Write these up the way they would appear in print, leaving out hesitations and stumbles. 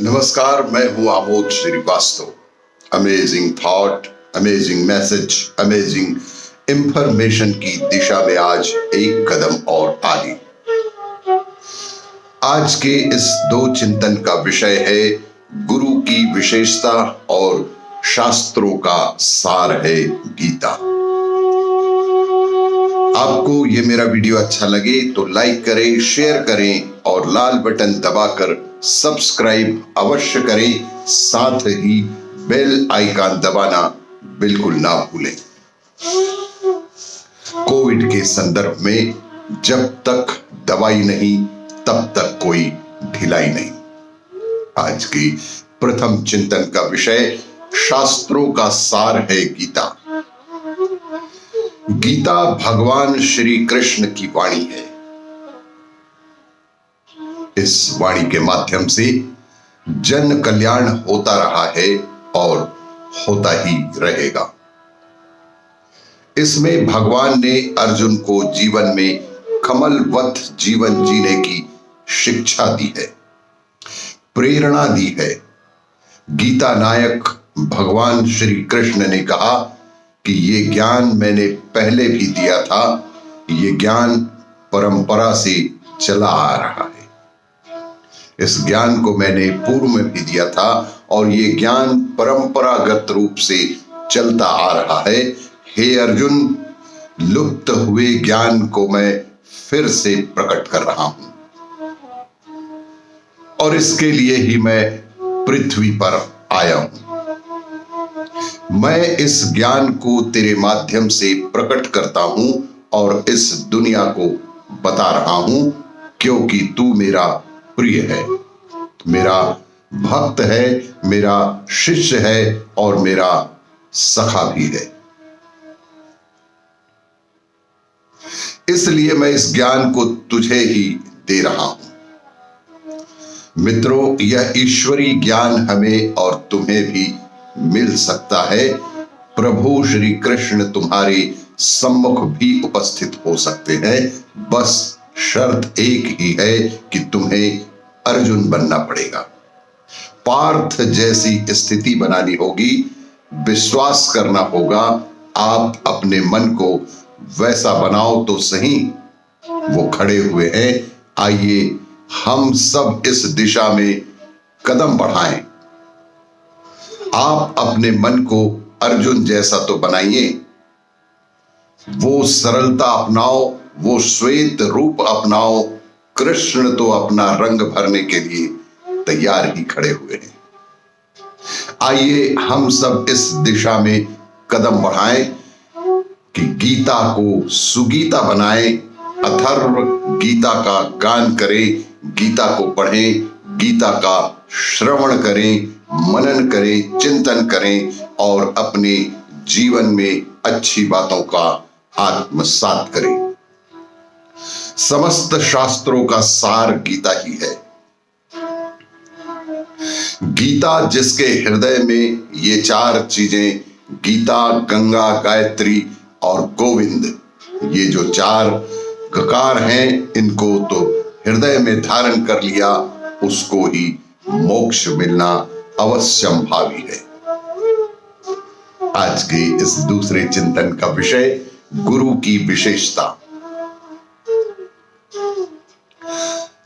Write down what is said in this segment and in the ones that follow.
नमस्कार, मैं हूं Amod Srivastava. Amazing thought, amazing message, amazing information की दिशा में आज एक कदम और आगे। आज के इस दो चिंतन का विषय है गुरु की विशेषता और शास्त्रों का सार है गीता। आपको ये मेरा वीडियो अच्छा लगे तो लाइक करें, शेयर करें और लाल बटन दबाकर सब्सक्राइब अवश्य करें। साथ ही बेल आइकन दबाना बिल्कुल ना भूलें। कोविड के संदर्भ में जब तक दवाई नहीं तब तक कोई ढिलाई नहीं। आज की प्रथम चिंतन का विषय शास्त्रों का सार है गीता। गीता भगवान श्री कृष्ण की वाणी है। इस वाणी के माध्यम से जन कल्याण होता रहा है और होता ही रहेगा। इसमें भगवान ने अर्जुन को जीवन में कमलवत जीवन जीने की शिक्षा दी है, प्रेरणा दी है। गीता नायक भगवान श्री कृष्ण ने कहा कि ये ज्ञान मैंने पहले भी दिया था, ये ज्ञान परंपरा से चला आ रहा है। इस ज्ञान को मैंने पूर्व में भी दिया था और ये ज्ञान परंपरागत रूप से चलता आ रहा है। हे अर्जुन, लुप्त हुए ज्ञान को मैं फिर से प्रकट कर रहा हूं और इसके लिए ही मैं पृथ्वी पर आया हूं। मैं इस ज्ञान को तेरे माध्यम से प्रकट करता हूं और इस दुनिया को बता रहा हूं, क्योंकि तू मेरा प्रिय है, मेरा भक्त है, मेरा शिष्य है और मेरा सखा भी है। इसलिए मैं इस ज्ञान को तुझे ही दे रहा हूं। मित्रों, यह ईश्वरी ज्ञान हमें और तुम्हें भी मिल सकता है। प्रभु श्री कृष्ण तुम्हारे सम्मुख भी उपस्थित हो सकते हैं। बस शर्त एक ही है कि तुम्हें अर्जुन बनना पड़ेगा। पार्थ जैसी स्थिति बनानी होगी, विश्वास करना होगा। आप अपने मन को वैसा बनाओ तो सही। वो खड़े हुए हैं। आइए हम सब इस दिशा में कदम बढ़ाएं। आप अपने मन को अर्जुन जैसा तो बनाइए, वो सरलता अपनाओ, वो श्वेत रूप अपनाओ। कृष्ण तो अपना रंग भरने के लिए तैयार ही खड़े हुए हैं। आइए हम सब इस दिशा में कदम बढ़ाएं कि गीता को सुगीता बनाएं। अथर्व गीता का गान करें, गीता को पढ़ें, गीता का श्रवण करें, मनन करें, चिंतन करें और अपने जीवन में अच्छी बातों का आत्मसात करें। समस्त शास्त्रों का सार गीता ही है। गीता जिसके हृदय में ये चार चीजें, गीता, गंगा, गायत्री और गोविंद, ये जो चार गकार हैं, इनको तो हृदय में धारण कर लिया, उसको ही मोक्ष मिलना अवश्यंभावी है। आज के इस दूसरे चिंतन का विषय गुरु की विशेषता।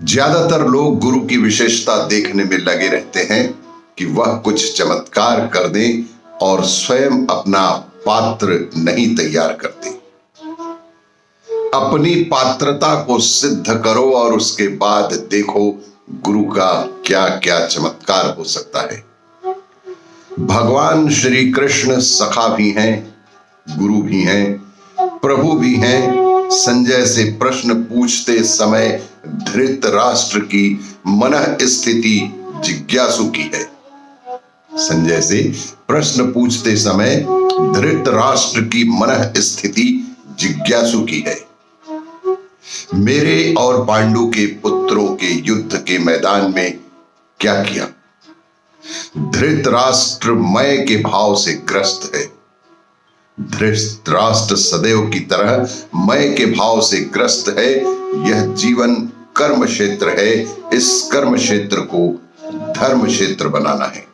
ज्यादातर लोग गुरु की विशेषता देखने में लगे रहते हैं कि वह कुछ चमत्कार कर दे और स्वयं अपना पात्र नहीं तैयार करते। अपनी पात्रता को सिद्ध करो और उसके बाद देखो गुरु का क्या क्या चमत्कार हो सकता है। भगवान श्री कृष्ण सखा भी हैं, गुरु भी हैं, प्रभु भी हैं। संजय से प्रश्न पूछते समय धृतराष्ट्र की मनः स्थिति जिज्ञासु की है। संजय से प्रश्न पूछते समय धृतराष्ट्र की मनः स्थिति जिज्ञासु की है। मेरे और पांडु के पुत्रों के युद्ध के मैदान में क्या किया? धृतराष्ट्र मय के भाव से ग्रस्त है। धृतराष्ट्र सदैव की तरह मय के भाव से ग्रस्त है। यह जीवन कर्म क्षेत्र है। इस कर्म क्षेत्र को धर्म क्षेत्र बनाना है।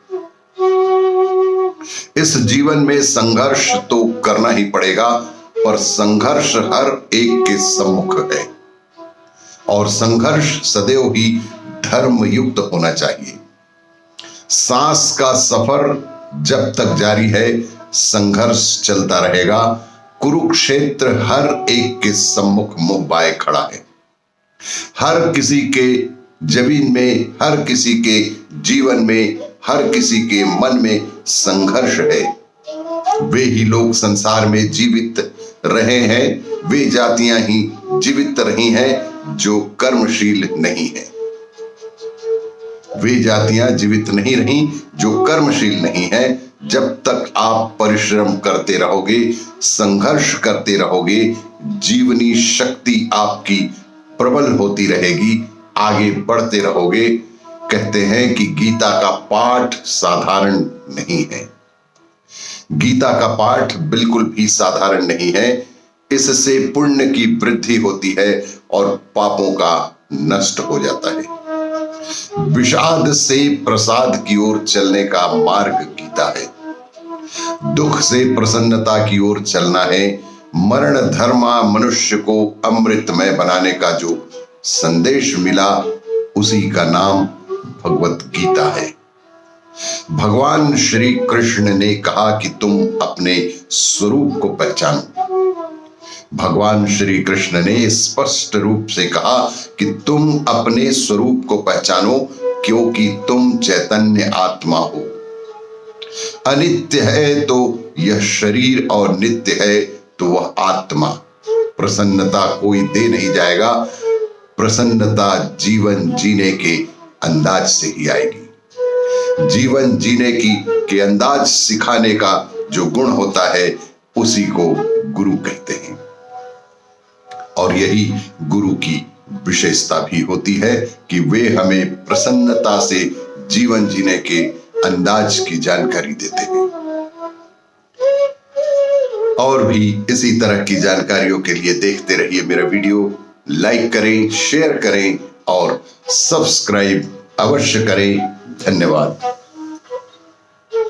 इस जीवन में संघर्ष तो करना ही पड़ेगा, पर संघर्ष हर एक के सम्मुख है और संघर्ष सदैव ही धर्म युक्त होना चाहिए। सांस का सफर जब तक जारी है, संघर्ष चलता रहेगा। कुरुक्षेत्र हर एक के सम्मुख मुंह बाए खड़ा है। हर किसी के जमीन में, हर किसी के जीवन में, हर किसी के मन में संघर्ष है। वे ही लोग संसार में जीवित रहे हैं, वे जातियां ही जीवित रही हैं जो कर्मशील नहीं है। वे जातियां जीवित नहीं रही जो कर्मशील नहीं है। जब तक आप परिश्रम करते रहोगे, संघर्ष करते रहोगे, जीवनी शक्ति आपकी प्रबल होती रहेगी, आगे बढ़ते रहोगे। कहते हैं कि गीता का पाठ साधारण नहीं है। गीता का पाठ बिल्कुल भी साधारण नहीं है। इससे पुण्य की वृद्धि होती है और पापों का नष्ट हो जाता है। विषाद से प्रसाद की ओर चलने का मार्ग गीता है। दुख से प्रसन्नता की ओर चलना है। मरण धर्मा मनुष्य को अमृतमय बनाने का जो संदेश मिला, उसी का नाम भगवत गीता है। भगवान श्री कृष्ण ने कहा कि तुम अपने स्वरूप को पहचानो। भगवान श्री कृष्ण ने स्पष्ट रूप से कहा कि तुम अपने स्वरूप को पहचानो, क्योंकि तुम चैतन्य आत्मा हो। अनित्य है तो यह शरीर और नित्य है तो वह आत्मा। प्रसन्नता कोई दे नहीं जाएगा। प्रसन्नता जीवन जीने के अंदाज से ही आएगी। जीवन जीने के अंदाज सिखाने का जो गुण होता है, उसी को गुरु कहते हैं। और यही गुरु की विशेषता भी होती है कि वे हमें प्रसन्नता से जीवन जीने के अंदाज की जानकारी देते हैं। और भी इसी तरह की जानकारियों के लिए देखते रहिए मेरा वीडियो। लाइक करें, शेयर करें और सब्सक्राइब अवश्य करें। धन्यवाद।